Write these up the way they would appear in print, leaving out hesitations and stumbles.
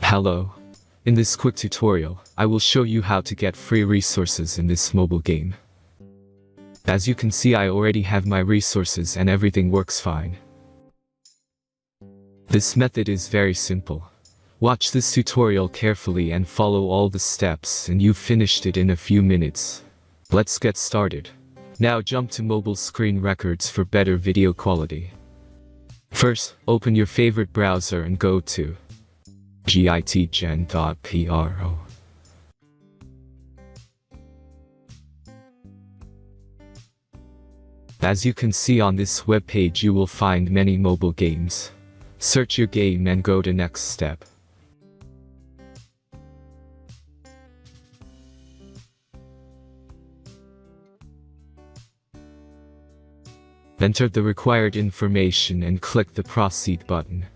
Hello. In this quick tutorial, I will show you how to get free resources in this mobile game. As you can see, I already have my resources and everything works fine. This method is very simple. Watch this tutorial carefully and follow all the steps and you've finished it in a few minutes. Let's get started. Now jump to mobile screen records for better video quality. First, open your favorite browser and go to gitgen.pro. As you can see on this web page, you will find many mobile games. Search your game and go to next step. Enter the required information and click the Proceed button.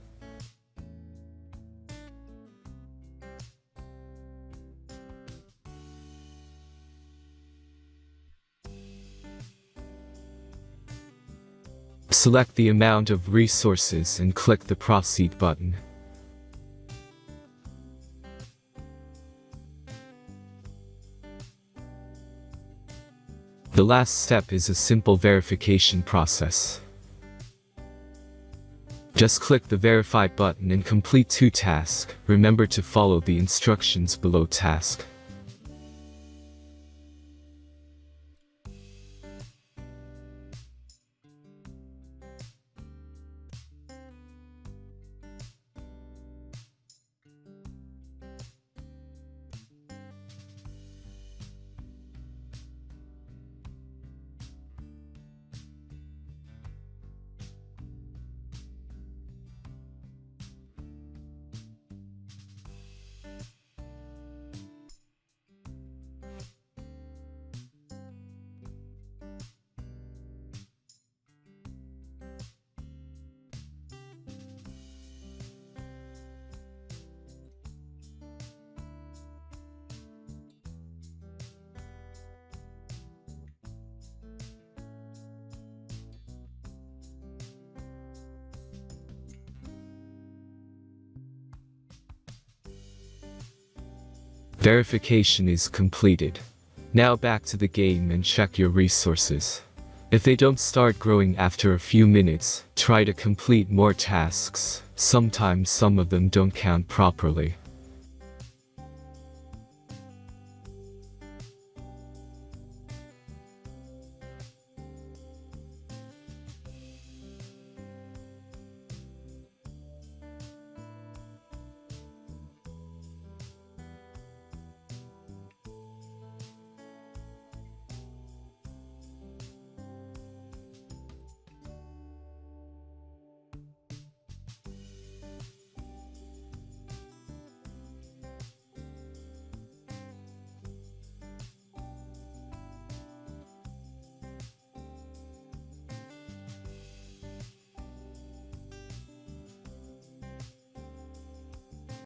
Select the amount of resources and click the Proceed button. The last step is a simple verification process. Just click the Verify button and complete 2 tasks. Remember to follow the instructions below task. Verification is completed. Now back to the game and check your resources. If they don't start growing after a few minutes, try to complete more tasks. Sometimes some of them don't count properly.